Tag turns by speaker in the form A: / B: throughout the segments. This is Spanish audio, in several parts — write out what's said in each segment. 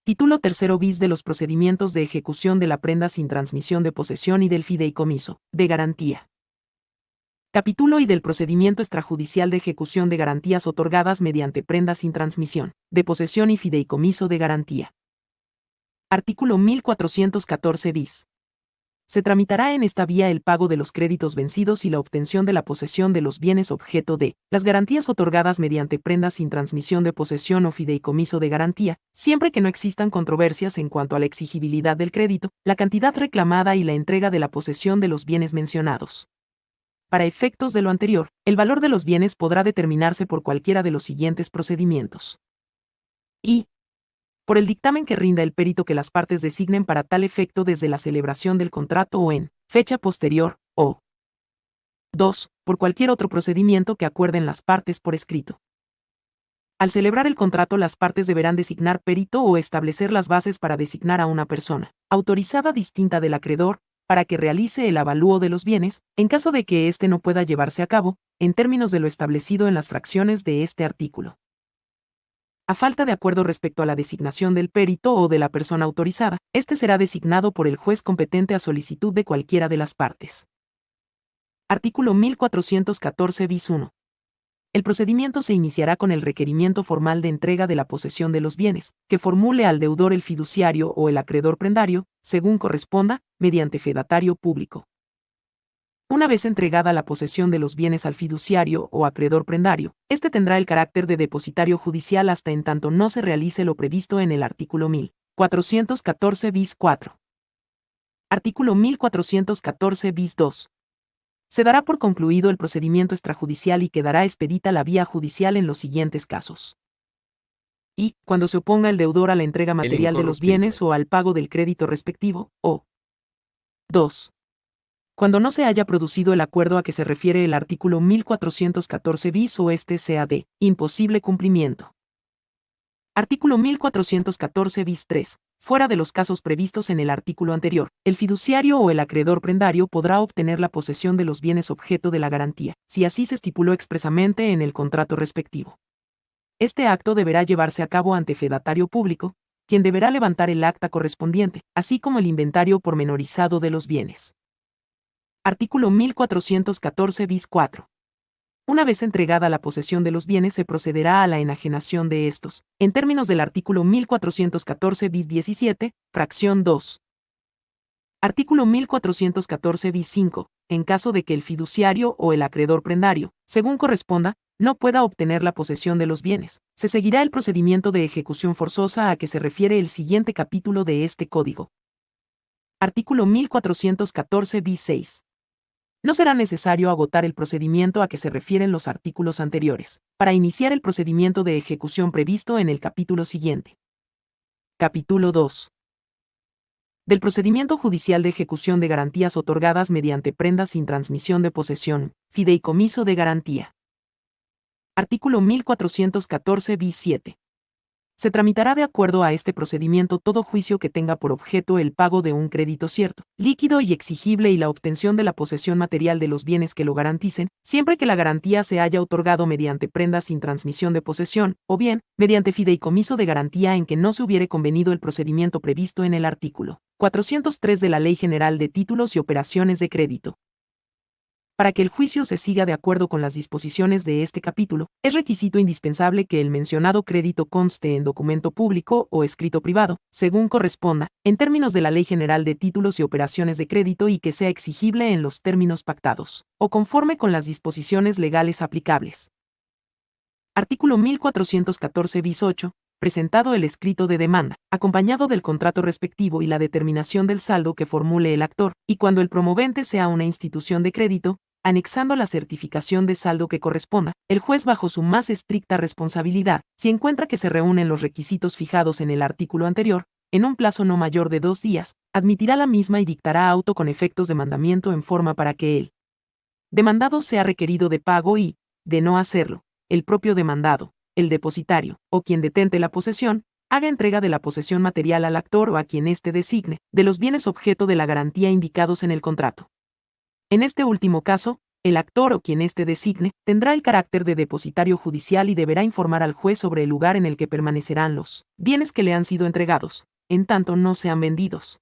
A: Título tercero bis de los procedimientos de ejecución de la prenda sin transmisión de posesión y del fideicomiso, de garantía. Capítulo y del procedimiento extrajudicial de ejecución de garantías otorgadas mediante prenda sin transmisión, de posesión y fideicomiso de garantía. Artículo 1414 bis. Se tramitará en esta vía el pago de los créditos vencidos y la obtención de la posesión de los bienes objeto de las garantías otorgadas mediante prendas sin transmisión de posesión o fideicomiso de garantía, siempre que no existan controversias en cuanto a la exigibilidad del crédito, la cantidad reclamada y la entrega de la posesión de los bienes mencionados. Para efectos de lo anterior, el valor de los bienes podrá determinarse por cualquiera de los siguientes procedimientos. Y por el dictamen que rinda el perito que las partes designen para tal efecto desde la celebración del contrato o en fecha posterior, o 2. Por cualquier otro procedimiento que acuerden las partes por escrito. Al celebrar el contrato, las partes deberán designar perito o establecer las bases para designar a una persona, autorizada distinta del acreedor, para que realice el avalúo de los bienes, en caso de que éste no pueda llevarse a cabo, en términos de lo establecido en las fracciones de este artículo. A falta de acuerdo respecto a la designación del perito o de la persona autorizada, este será designado por el juez competente a solicitud de cualquiera de las partes. Artículo 1414 bis 1. El procedimiento se iniciará con el requerimiento formal de entrega de la posesión de los bienes, que formule al deudor el fiduciario o el acreedor prendario, según corresponda, mediante fedatario público. Una vez entregada la posesión de los bienes al fiduciario o acreedor prendario, este tendrá el carácter de depositario judicial hasta en tanto no se realice lo previsto en el artículo 1414 bis 4. Artículo 1414 bis 2. Se dará por concluido el procedimiento extrajudicial y quedará expedita la vía judicial en los siguientes casos. Y, cuando se oponga el deudor a la entrega material de los bienes o al pago del crédito respectivo, o 2. Cuando no se haya producido el acuerdo a que se refiere el artículo 1414 bis o este sea de imposible cumplimiento. Artículo 1414 bis 3. Fuera de los casos previstos en el artículo anterior, el fiduciario o el acreedor prendario podrá obtener la posesión de los bienes objeto de la garantía, si así se estipuló expresamente en el contrato respectivo. Este acto deberá llevarse a cabo ante fedatario público, quien deberá levantar el acta correspondiente, así como el inventario pormenorizado de los bienes. Artículo 1414 bis 4. Una vez entregada la posesión de los bienes se procederá a la enajenación de estos, en términos del artículo 1414 bis 17, fracción 2. Artículo 1414 bis 5. En caso de que el fiduciario o el acreedor prendario, según corresponda, no pueda obtener la posesión de los bienes, se seguirá el procedimiento de ejecución forzosa a que se refiere el siguiente capítulo de este Código. Artículo 1414 bis 6. No será necesario agotar el procedimiento a que se refieren los artículos anteriores, para iniciar el procedimiento de ejecución previsto en el capítulo siguiente. Capítulo 2. Del procedimiento judicial de ejecución de garantías otorgadas mediante prendas sin transmisión de posesión, fideicomiso de garantía. Artículo 1414 bis 7. Se tramitará de acuerdo a este procedimiento todo juicio que tenga por objeto el pago de un crédito cierto, líquido y exigible y la obtención de la posesión material de los bienes que lo garanticen, siempre que la garantía se haya otorgado mediante prenda sin transmisión de posesión, o bien, mediante fideicomiso de garantía en que no se hubiere convenido el procedimiento previsto en el artículo 403 de la Ley General de Títulos y Operaciones de Crédito. Para que el juicio se siga de acuerdo con las disposiciones de este capítulo, es requisito indispensable que el mencionado crédito conste en documento público o escrito privado, según corresponda, en términos de la Ley General de Títulos y Operaciones de Crédito y que sea exigible en los términos pactados, o conforme con las disposiciones legales aplicables. Artículo 1414 bis 8. Presentado el escrito de demanda, acompañado del contrato respectivo y la determinación del saldo que formule el actor, y cuando el promovente sea una institución de crédito, anexando la certificación de saldo que corresponda, el juez bajo su más estricta responsabilidad, si encuentra que se reúnen los requisitos fijados en el artículo anterior, en un plazo no mayor de 2 días, admitirá la misma y dictará auto con efectos de mandamiento en forma para que el demandado sea requerido de pago y, de no hacerlo, el propio demandado, el depositario, o quien detente la posesión, haga entrega de la posesión material al actor o a quien éste designe, de los bienes objeto de la garantía indicados en el contrato. En este último caso, El actor o quien éste designe tendrá el carácter de depositario judicial y deberá informar al juez sobre el lugar en el que permanecerán los bienes que le han sido entregados, en tanto no sean vendidos.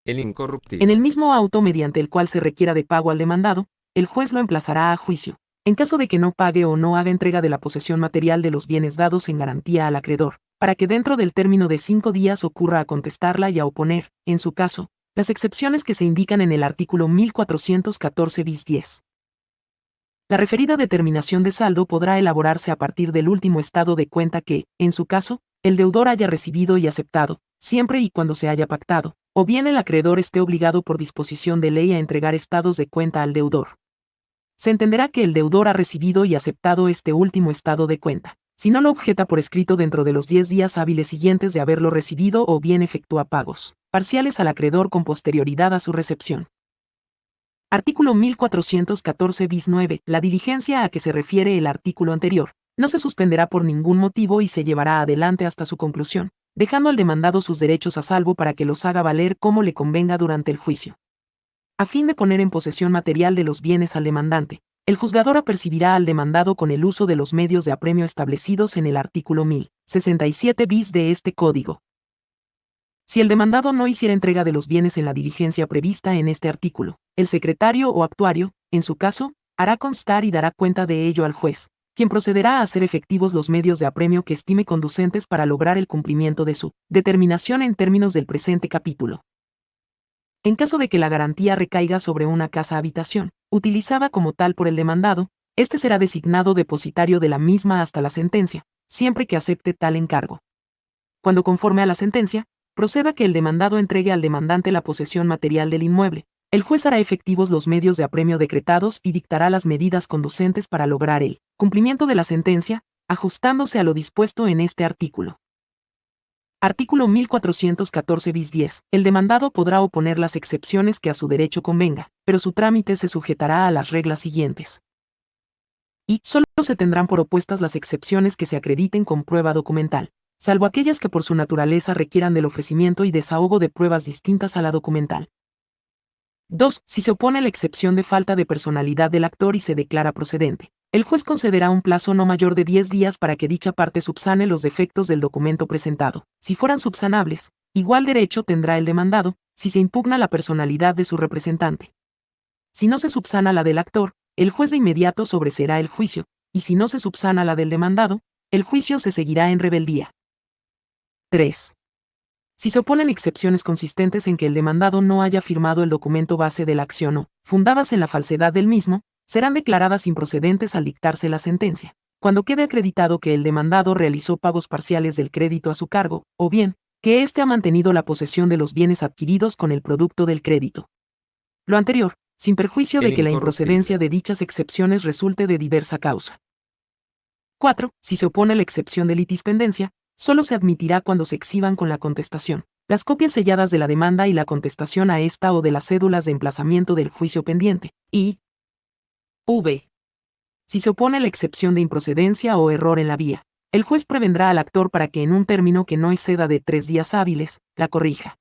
B: El
A: En
B: incorruptible.
A: el mismo auto mediante el cual se requiera de pago al demandado, el juez lo emplazará a juicio, en caso de que no pague o no haga entrega de la posesión material de los bienes dados en garantía al acreedor, para que dentro del término de 5 días ocurra a contestarla y a oponer, en su caso, las excepciones que se indican en el artículo 1414 bis 10. La referida determinación de saldo podrá elaborarse a partir del último estado de cuenta que, en su caso, el deudor haya recibido y aceptado, siempre y cuando se haya pactado, o bien el acreedor esté obligado por disposición de ley a entregar estados de cuenta al deudor. Se entenderá que el deudor ha recibido y aceptado este último estado de cuenta, si no lo objeta por escrito dentro de los 10 días hábiles siguientes de haberlo recibido o bien efectúa pagos parciales al acreedor con posterioridad a su recepción. Artículo 1414 bis 9. La diligencia a que se refiere el artículo anterior no se suspenderá por ningún motivo y se llevará adelante hasta su conclusión, dejando al demandado sus derechos a salvo para que los haga valer como le convenga durante el juicio. A fin de poner en posesión material de los bienes al demandante, el juzgador apercibirá al demandado con el uso de los medios de apremio establecidos en el artículo 1067 bis de este Código. Si el demandado no hiciera entrega de los bienes en la diligencia prevista en este artículo, el secretario o actuario, en su caso, hará constar y dará cuenta de ello al juez, quien procederá a hacer efectivos los medios de apremio que estime conducentes para lograr el cumplimiento de su determinación en términos del presente capítulo. En caso de que la garantía recaiga sobre una casa-habitación, utilizada como tal por el demandado, éste será designado depositario de la misma hasta la sentencia, siempre que acepte tal encargo. Cuando conforme a la sentencia, proceda que el demandado entregue al demandante la posesión material del inmueble, el juez hará efectivos los medios de apremio decretados y dictará las medidas conducentes para lograr el cumplimiento de la sentencia, ajustándose a lo dispuesto en este artículo. Artículo 1414 bis 10. El demandado podrá oponer las excepciones que a su derecho convenga, pero su trámite se sujetará a las reglas siguientes. Y solo se tendrán por opuestas las excepciones que se acrediten con prueba documental, salvo aquellas que por su naturaleza requieran del ofrecimiento y desahogo de pruebas distintas a la documental. 2. Si se opone la excepción de falta de personalidad del actor y se declara procedente, el juez concederá un plazo no mayor de 10 días para que dicha parte subsane los defectos del documento presentado. Si fueran subsanables, igual derecho tendrá el demandado, si se impugna la personalidad de su representante. Si no se subsana la del actor, el juez de inmediato sobreseerá el juicio, y si no se subsana la del demandado, el juicio se seguirá en rebeldía. 3. Si se oponen excepciones consistentes en que el demandado no haya firmado el documento base de la acción o, fundadas en la falsedad del mismo, serán declaradas improcedentes al dictarse la sentencia, cuando quede acreditado que el demandado realizó pagos parciales del crédito a su cargo, o bien, que éste ha mantenido la posesión de los bienes adquiridos con el producto del crédito. Lo anterior, sin perjuicio de que la improcedencia de dichas excepciones resulte de diversa causa. 4. Si se opone la excepción de litispendencia, solo se admitirá cuando se exhiban con la contestación, las copias selladas de la demanda y la contestación a esta o de las cédulas de emplazamiento del juicio pendiente, y v. Si se opone la excepción de improcedencia o error en la vía, el juez prevendrá al actor para que en un término que no exceda de 3 días hábiles, la corrija.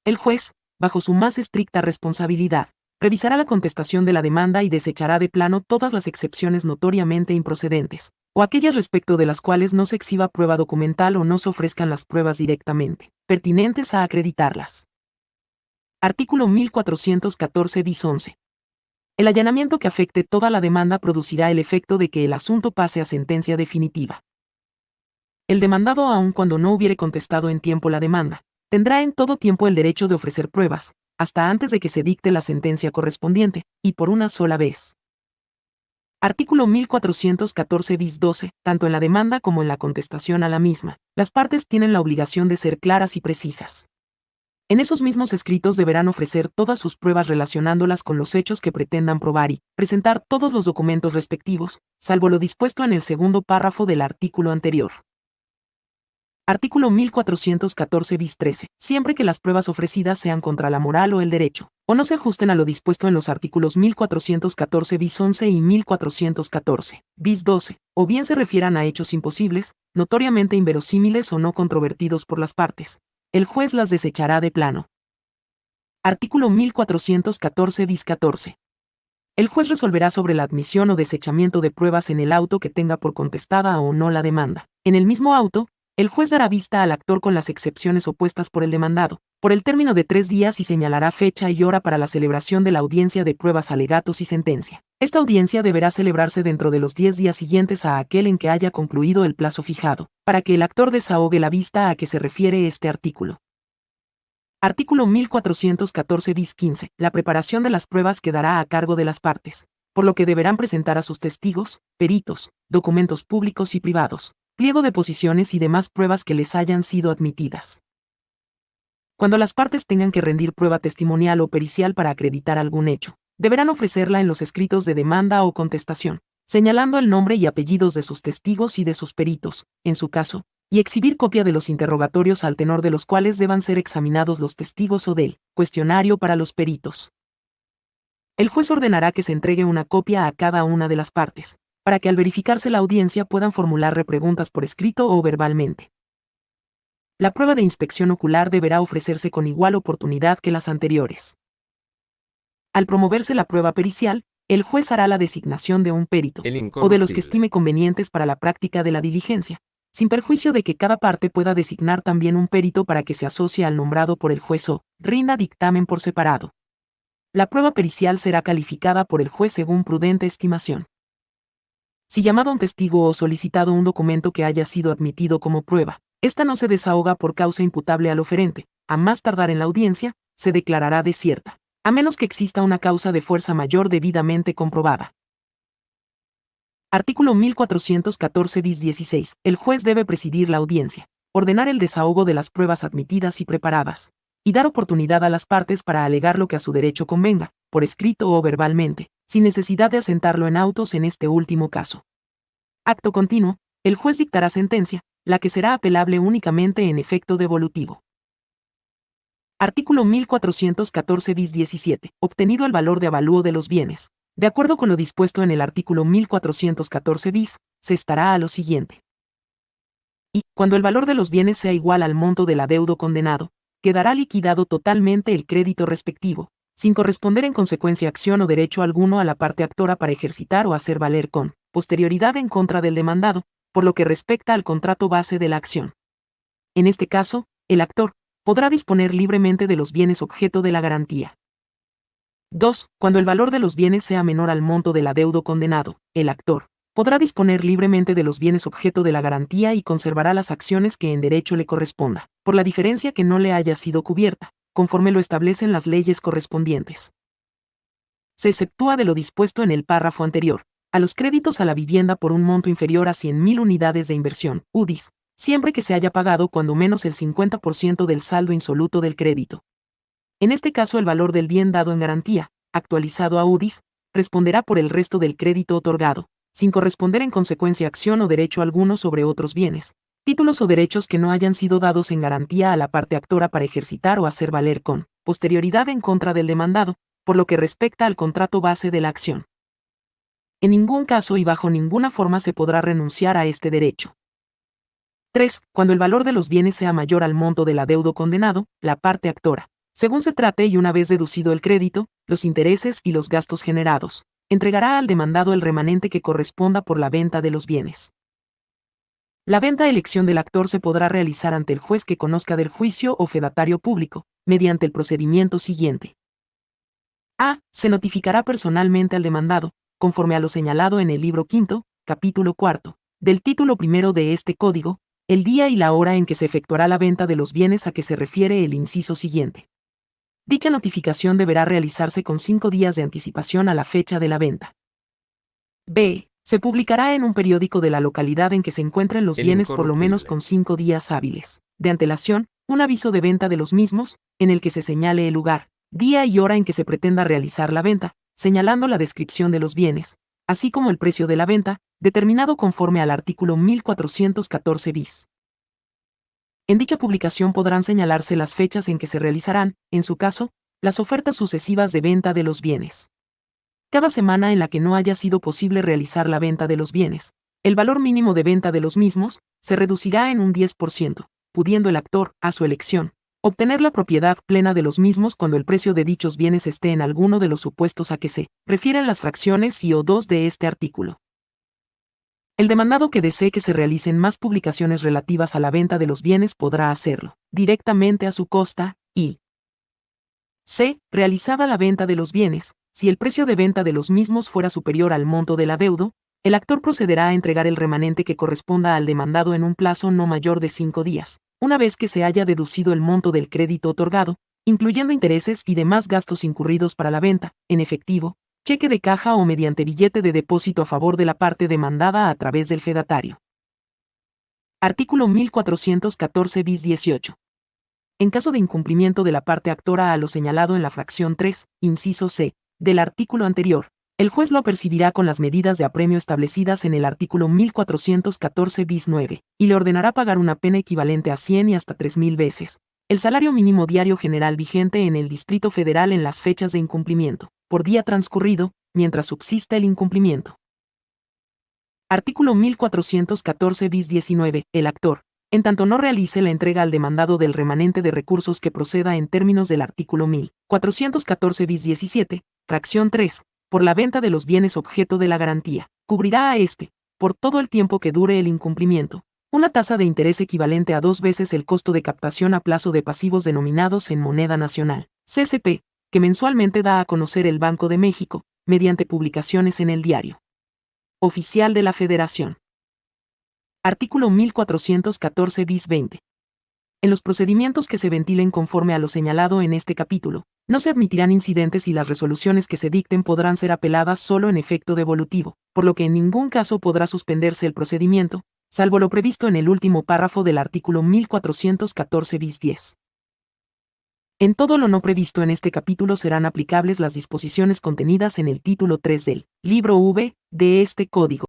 A: El juez, bajo su más estricta responsabilidad, revisará la contestación de la demanda y desechará de plano todas las excepciones notoriamente improcedentes, o aquellas respecto de las cuales no se exhiba prueba documental o no se ofrezcan las pruebas directamente, pertinentes a acreditarlas. Artículo 1414 bis 11. El allanamiento que afecte toda la demanda producirá el efecto de que el asunto pase a sentencia definitiva. El demandado, aun cuando no hubiere contestado en tiempo la demanda, tendrá en todo tiempo el derecho de ofrecer pruebas, hasta antes de que se dicte la sentencia correspondiente, y por una sola vez. Artículo 1414 bis 12. Tanto en la demanda como en la contestación a la misma, las partes tienen la obligación de ser claras y precisas. En esos mismos escritos deberán ofrecer todas sus pruebas relacionándolas con los hechos que pretendan probar y presentar todos los documentos respectivos, salvo lo dispuesto en el segundo párrafo del artículo anterior. Artículo 1414 bis 13. Siempre que las pruebas ofrecidas sean contra la moral o el derecho, o no se ajusten a lo dispuesto en los artículos 1414 bis 11 y 1414 bis 12, o bien se refieran a hechos imposibles, notoriamente inverosímiles o no controvertidos por las partes, el juez las desechará de plano. Artículo 1414 bis 14. El juez resolverá sobre la admisión o desechamiento de pruebas en el auto que tenga por contestada o no la demanda. En el mismo auto, el juez dará vista al actor con las excepciones opuestas por el demandado, por el término de 3 días y señalará fecha y hora para la celebración de la audiencia de pruebas, alegatos y sentencia. Esta audiencia deberá celebrarse dentro de los 10 días siguientes a aquel en que haya concluido el plazo fijado, para que el actor desahogue la vista a que se refiere este artículo. Artículo 1414 bis 15. La preparación de las pruebas quedará a cargo de las partes, por lo que deberán presentar a sus testigos, peritos, documentos públicos y privados, pliego de posiciones y demás pruebas que les hayan sido admitidas. Cuando las partes tengan que rendir prueba testimonial o pericial para acreditar algún hecho, deberán ofrecerla en los escritos de demanda o contestación, señalando el nombre y apellidos de sus testigos y de sus peritos, en su caso, y exhibir copia de los interrogatorios al tenor de los cuales deban ser examinados los testigos o del cuestionario para los peritos. El juez ordenará que se entregue una copia a cada una de las partes, para que al verificarse la audiencia puedan formular repreguntas por escrito o verbalmente. La prueba de inspección ocular deberá ofrecerse con igual oportunidad que las anteriores. Al promoverse la prueba pericial, el juez hará la designación de un perito, o de los que estime convenientes para la práctica de la diligencia, sin perjuicio de que cada parte pueda designar también un perito para que se asocie al nombrado por el juez o rinda dictamen por separado. La prueba pericial será calificada por el juez según prudente estimación. Si llamado un testigo o solicitado un documento que haya sido admitido como prueba, esta no se desahoga por causa imputable al oferente, a más tardar en la audiencia, se declarará desierta, a menos que exista una causa de fuerza mayor debidamente comprobada. Artículo 1414 bis 16. El juez debe presidir la audiencia, ordenar el desahogo de las pruebas admitidas y preparadas, y dar oportunidad a las partes para alegar lo que a su derecho convenga, por escrito o verbalmente, sin necesidad de asentarlo en autos en este último caso. Acto continuo, el juez dictará sentencia, la que será apelable únicamente en efecto devolutivo. Artículo 1414 bis 17. Obtenido el valor de avalúo de los bienes, de acuerdo con lo dispuesto en el artículo 1414 bis, se estará a lo siguiente. Y, cuando el valor de los bienes sea igual al monto del adeudo condenado, quedará liquidado totalmente el crédito respectivo, sin corresponder en consecuencia acción o derecho alguno a la parte actora para ejercitar o hacer valer con posterioridad en contra del demandado, por lo que respecta al contrato base de la acción. En este caso, el actor podrá disponer libremente de los bienes objeto de la garantía. 2. Cuando el valor de los bienes sea menor al monto del adeudo condenado, el actor podrá disponer libremente de los bienes objeto de la garantía y conservará las acciones que en derecho le corresponda, por la diferencia que no le haya sido cubierta, conforme lo establecen las leyes correspondientes. Se exceptúa de lo dispuesto en el párrafo anterior, a los créditos a la vivienda por un monto inferior a 100.000 unidades de inversión, UDIs, siempre que se haya pagado cuando menos el 50% del saldo insoluto del crédito. En este caso, el valor del bien dado en garantía, actualizado a UDIs, responderá por el resto del crédito otorgado, sin corresponder en consecuencia acción o derecho alguno sobre otros bienes, títulos o derechos que no hayan sido dados en garantía a la parte actora para ejercitar o hacer valer con posterioridad en contra del demandado, por lo que respecta al contrato base de la acción. En ningún caso y bajo ninguna forma se podrá renunciar a este derecho. 3. Cuando el valor de los bienes sea mayor al monto del adeudo condenado, la parte actora, según se trate y una vez deducido el crédito, los intereses y los gastos generados, entregará al demandado el remanente que corresponda por la venta de los bienes. La venta a elección del actor se podrá realizar ante el juez que conozca del juicio o fedatario público, mediante el procedimiento siguiente. A. Se notificará personalmente al demandado, conforme a lo señalado en el libro quinto, capítulo cuarto, del título primero de este código, el día y la hora en que se efectuará la venta de los bienes a que se refiere el inciso siguiente. Dicha notificación deberá realizarse con 5 días de anticipación a la fecha de la venta. B. Se publicará en un periódico de la localidad en que se encuentren los bienes por lo menos con 5 días hábiles de antelación, un aviso de venta de los mismos, en el que se señale el lugar, día y hora en que se pretenda realizar la venta, señalando la descripción de los bienes, así como el precio de la venta, determinado conforme al artículo 1414 bis. En dicha publicación podrán señalarse las fechas en que se realizarán, en su caso, las ofertas sucesivas de venta de los bienes. Cada semana en la que no haya sido posible realizar la venta de los bienes, el valor mínimo de venta de los mismos se reducirá en un 10%, pudiendo el actor, a su elección, Obtener la propiedad plena de los mismos cuando el precio de dichos bienes esté en alguno de los supuestos a que se refieren las fracciones I o II de este artículo. El demandado que desee que se realicen más publicaciones relativas a la venta de los bienes podrá hacerlo directamente a su costa, y c. realizada la venta de los bienes, si el precio de venta de los mismos fuera superior al monto del adeudo, el actor procederá a entregar el remanente que corresponda al demandado en un plazo no mayor de 5 días, una vez que se haya deducido el monto del crédito otorgado, incluyendo intereses y demás gastos incurridos para la venta, en efectivo, cheque de caja o mediante billete de depósito a favor de la parte demandada a través del fedatario. Artículo 1414 bis 18. En caso de incumplimiento de la parte actora a lo señalado en la fracción 3, inciso c, del artículo anterior, el juez lo percibirá con las medidas de apremio establecidas en el artículo 1414 bis 9, y le ordenará pagar una pena equivalente a 100 y hasta 3.000 veces el salario mínimo diario general vigente en el Distrito Federal en las fechas de incumplimiento, por día transcurrido, mientras subsista el incumplimiento. Artículo 1414 bis 19. El actor, en tanto no realice la entrega al demandado del remanente de recursos que proceda en términos del artículo 1414 bis 17, fracción 3, por la venta de los bienes objeto de la garantía, cubrirá a éste, por todo el tiempo que dure el incumplimiento, una tasa de interés equivalente a 2 veces el costo de captación a plazo de pasivos denominados en moneda nacional, CCP, que mensualmente da a conocer el Banco de México, mediante publicaciones en el Diario Oficial de la Federación. Artículo 1414 bis 20. En los procedimientos que se ventilen conforme a lo señalado en este capítulo, no se admitirán incidentes y las resoluciones que se dicten podrán ser apeladas solo en efecto devolutivo, por lo que en ningún caso podrá suspenderse el procedimiento, salvo lo previsto en el último párrafo del artículo 1414 bis 10. En todo lo no previsto en este capítulo serán aplicables las disposiciones contenidas en el título 3 del libro V de este Código.